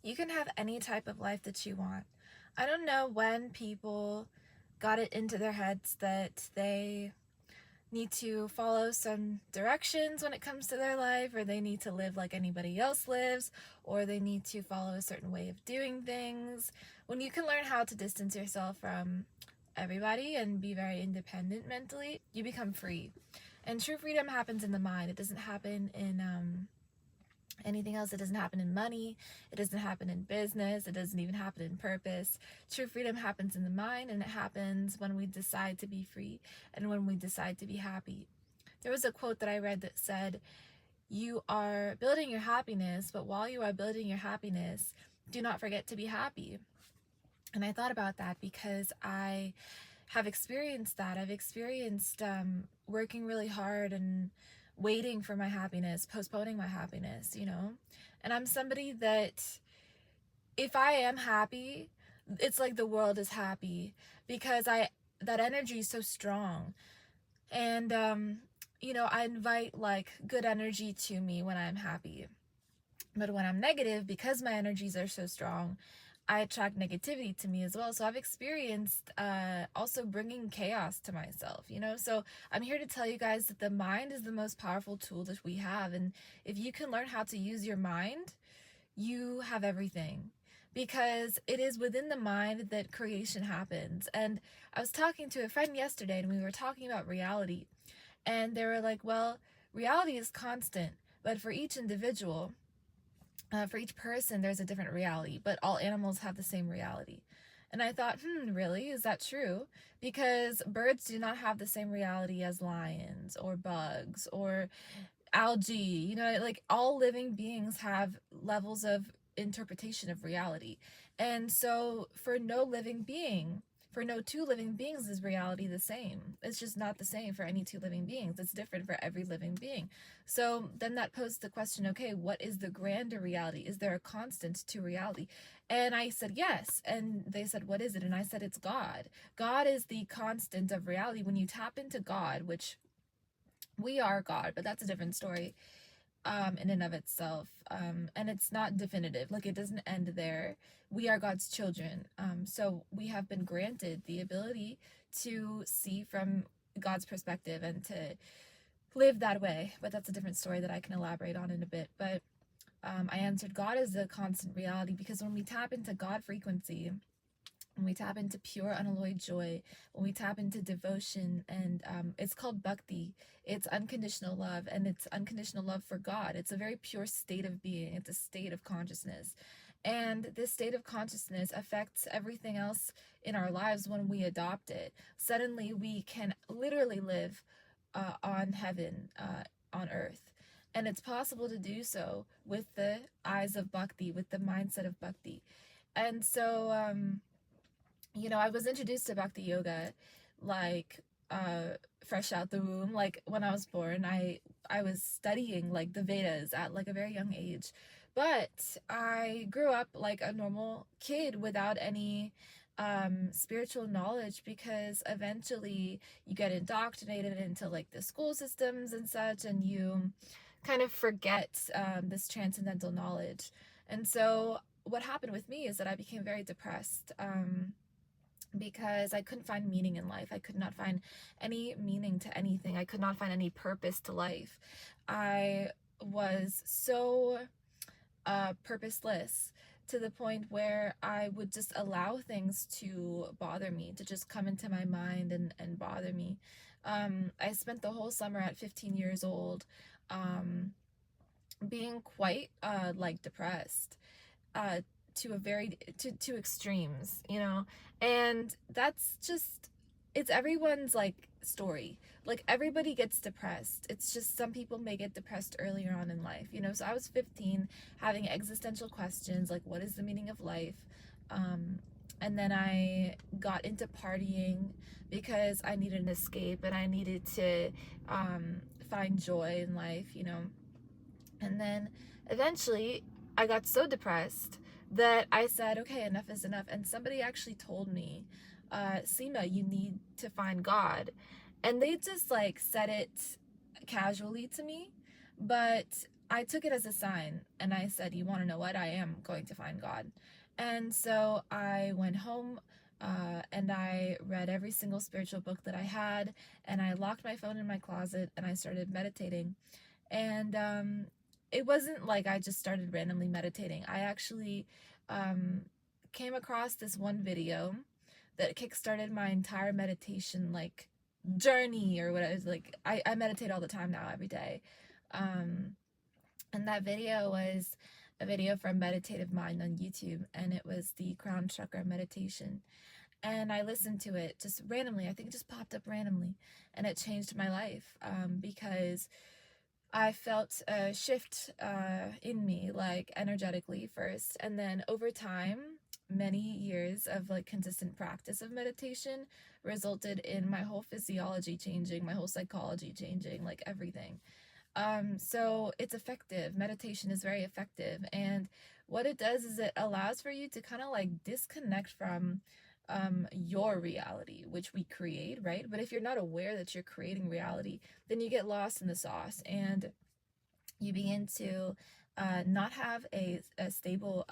You can have any type of life that you want. I don't know when people got it into their heads that they need to follow some directions when it comes to their life, or they need to live like anybody else lives, or they need to follow a certain way of doing things. When you can learn how to distance yourself from everybody and be very independent mentally, you become free. And true freedom happens in the mind. It doesn't happen in anything else. It doesn't happen in money. It doesn't happen in business. It doesn't even happen in purpose. True freedom happens in the mind, and it happens when we decide to be free and when we decide to be happy. There was a quote that I read that said, "You are building your happiness, but while you are building your happiness, do not forget to be happy." And I thought about that because I have experienced that. I've experienced working really hard and waiting for my happiness, postponing my happiness, And I'm somebody that if I am happy, it's like the world is happy because that energy is so strong. And I invite like good energy to me when I'm happy. But when I'm negative, because my energies are so strong, I attract negativity to me as well. So I've experienced also bringing chaos to myself, So I'm here to tell you guys that the mind is the most powerful tool that we have. And if you can learn how to use your mind, you have everything. Because it is within the mind that creation happens. And I was talking to a friend yesterday, and we were talking about reality. And they were like, well, reality is constant, but for each individual, for each person, there's a different reality, but all animals have the same reality. And I thought, really? Is that true? Because birds do not have the same reality as lions or bugs or algae. Like all living beings have levels of interpretation of reality. And so for no two living beings is reality the same. It's just not the same for any two living beings. It's different for every living being. So then that posed the question, okay, what is the grander reality? Is there a constant to reality? And I said, yes. And they said, what is it? And I said, it's God. God is the constant of reality. When you tap into God, which we are God, but that's a different story in and of itself. And it's not definitive, like it doesn't end there. We are God's children, so we have been granted the ability to see from God's perspective and to live that way, but that's a different story that I can elaborate on in a bit. But I answered, God is a constant reality, because when we tap into God frequency, when we tap into pure unalloyed joy, when we tap into devotion, and it's called bhakti, it's unconditional love, and it's unconditional love for God. It's a very pure state of being. It's a state of consciousness. And this state of consciousness affects everything else in our lives when we adopt it. Suddenly we can literally live on heaven, on earth. And it's possible to do so with the eyes of bhakti, with the mindset of bhakti. And so I was introduced to bhakti yoga like fresh out the womb. Like when I was born, I was studying like the Vedas at like a very young age. But I grew up like a normal kid without any spiritual knowledge, because eventually you get indoctrinated into like the school systems and such, and you kind of forget this transcendental knowledge. And so what happened with me is that I became very depressed, because I couldn't find meaning in life. I could not find any meaning to anything. I could not find any purpose to life. I was so purposeless, to the point where I would just allow things to bother me, to just come into my mind and bother me. I spent the whole summer at 15 years old being quite like depressed, to a very to extremes, and that's just, it's everyone's like story. Like everybody gets depressed. It's just some people may get depressed earlier on in life, so I was 15 having existential questions like, what is the meaning of life? And then I got into partying because I needed an escape and I needed to find joy in life, and then eventually I got so depressed that I said, okay, enough is enough. And somebody actually told me, Seema, you need to find God. And they just like said it casually to me, but I took it as a sign, and I said, you want to know what? I am going to find God. And so I went home, and I read every single spiritual book that I had, and I locked my phone in my closet, and I started meditating. And it wasn't like I just started randomly meditating. I actually um, came across this one video that kickstarted my entire meditation like journey, or what I was like. I meditate all the time now, every day. Um, and that video was a video from Meditative Mind on YouTube, and it was the crown chakra meditation. And I listened to it just randomly. I think it just popped up randomly, and it changed my life, because I felt a shift in me, like energetically first, and then over time, many years of like consistent practice of meditation resulted in my whole physiology changing, my whole psychology changing, like everything. So it's effective. Meditation is very effective. And what it does is it allows for you to kind of like disconnect from your reality, which we create, right? But if you're not aware that you're creating reality, then you get lost in the sauce, and you begin to not have a stable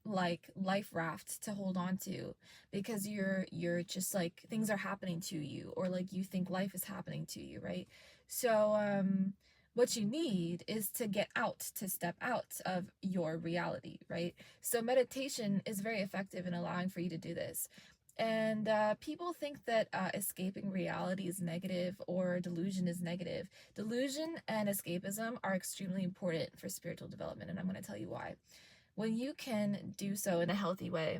like life raft to hold on to, because you're just like things are happening to you, or like you think life is happening to you, right? So what you need is to get out, to step out of your reality, right? So meditation is very effective in allowing for you to do this. And people think that escaping reality is negative, or delusion is negative. Delusion and escapism are extremely important for spiritual development, and I'm going to tell you why. When you can do so in a healthy way,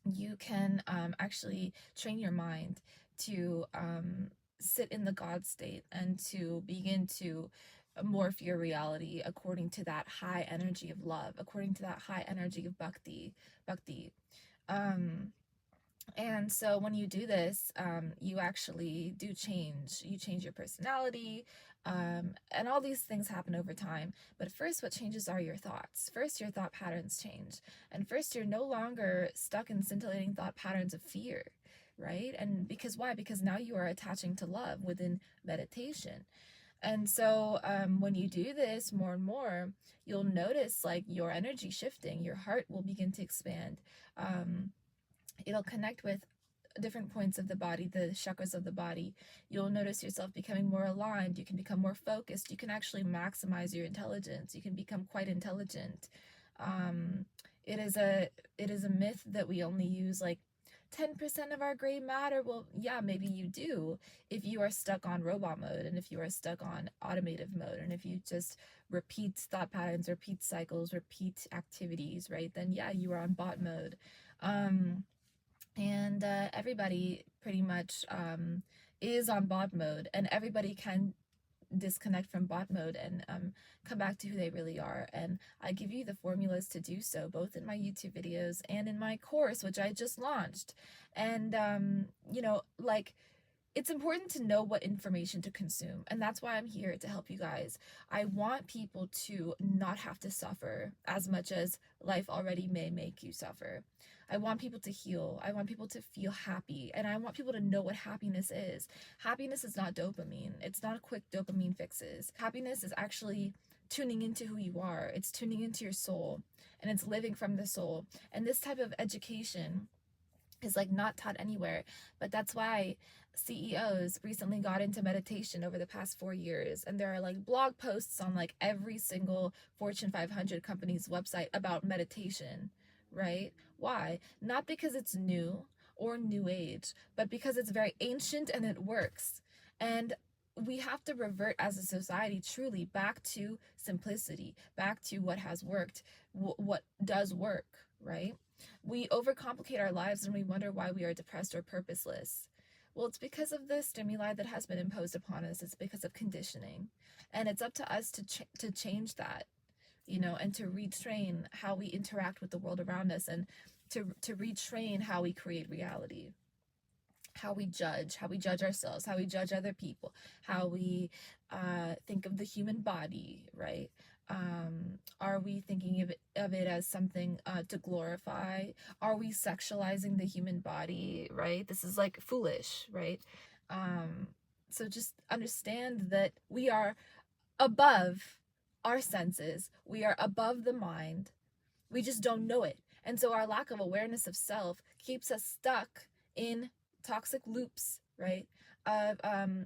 you can actually train your mind to sit in the God state, and to begin to morph your reality according to that high energy of love, according to that high energy of bhakti. Um, and so when you do this, you actually do change. You change your personality, and all these things happen over time. But first, what changes are your thoughts. First, your thought patterns change. And first, you're no longer stuck in scintillating thought patterns of fear, right? And because why? Because now you are attaching to love within meditation. And so when you do this more and more, you'll notice like your energy shifting, your heart will begin to expand. It'll connect with different points of the body, the chakras of the body. You'll notice yourself becoming more aligned. You can become more focused. You can actually maximize your intelligence. You can become quite intelligent. Um, it is a myth that we only use like 10% of our gray matter. Well, yeah, maybe you do if you are stuck on robot mode, and if you are stuck on automative mode, and if you just repeat thought patterns, repeat cycles, repeat activities, right? Then yeah, you are on bot mode. And everybody pretty much is on bot mode, and everybody can disconnect from bot mode and come back to who they really are. And I give you the formulas to do so, both in my YouTube videos and in my course, which I just launched. And like, it's important to know what information to consume, and that's why I'm here to help you guys. I want people to not have to suffer as much as life already may make you suffer. I want people to heal. I want people to feel happy, and I want people to know what happiness is. Happiness is not dopamine. It's not quick dopamine fixes. Happiness is actually tuning into who you are. It's tuning into your soul, and it's living from the soul. And this type of education is like not taught anywhere. But that's why CEOs recently got into meditation over the past 4 years, and there are like blog posts on like every single Fortune 500 company's website about meditation, right? Why? Not because it's new or new age, but because it's very ancient and it works. And we have to revert as a society truly back to simplicity, back to what has worked, what does work, right? We overcomplicate our lives, and we wonder why we are depressed or purposeless. Well, it's because of the stimuli that has been imposed upon us. It's because of conditioning. And it's up to us to change that, and to retrain how we interact with the world around us, and to retrain how we create reality, how we judge ourselves, how we judge other people, how we think of the human body, right? Are we thinking of it as something to glorify? Are we sexualizing the human body, right? This is like foolish, right? So just understand that we are above our senses. We are above the mind. We just don't know it. And so our lack of awareness of self keeps us stuck in toxic loops, right? Of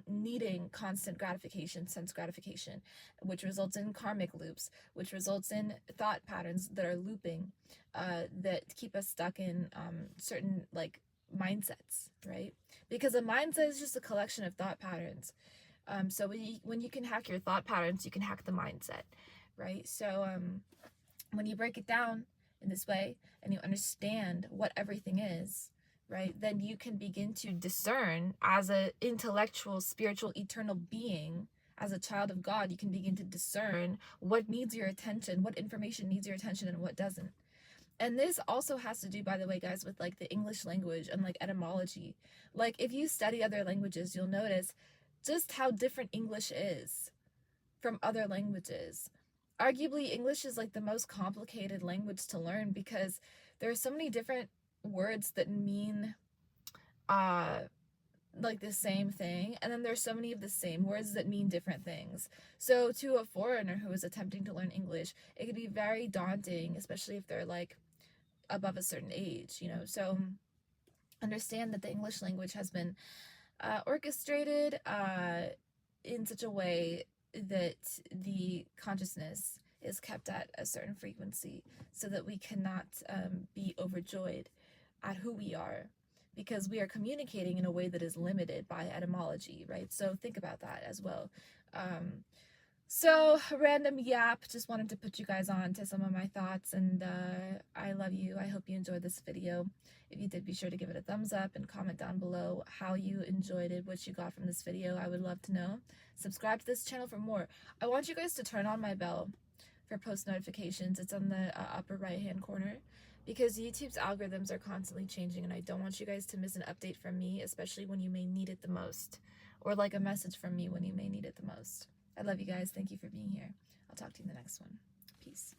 needing constant gratification, sense gratification, which results in karmic loops, which results in thought patterns that are looping, that keep us stuck in certain like mindsets, right? Because a mindset is just a collection of thought patterns. So when you can hack your thought patterns, you can hack the mindset, right? So when you break it down in this way and you understand what everything is, right, then you can begin to discern as an intellectual, spiritual, eternal being, as a child of God, you can begin to discern what needs your attention, what information needs your attention, and what doesn't. And this also has to do, by the way, guys, with like the English language and like etymology. Like if you study other languages, you'll notice just how different English is from other languages. Arguably, English is like the most complicated language to learn because there are so many different words that mean like the same thing, and then there's so many of the same words that mean different things. So to a foreigner who is attempting to learn English, it could be very daunting, especially if they're like above a certain age, you know. So understand that the English language has been orchestrated in such a way that the consciousness is kept at a certain frequency so that we cannot be overjoyed at who we are, because we are communicating in a way that is limited by etymology, right? So think about that as well. So random yap, just wanted to put you guys on to some of my thoughts, and I love you. I hope you enjoyed this video. If you did, be sure to give it a thumbs up and comment down below how you enjoyed it, what you got from this video. I would love to know. Subscribe to this channel for more. I want you guys to turn on my bell for post notifications. It's on the upper right hand corner, because YouTube's algorithms are constantly changing, and I don't want you guys to miss an update from me, especially when you may need it the most, or like a message from me when you may need it the most. I love you guys. Thank you for being here. I'll talk to you in the next one. Peace.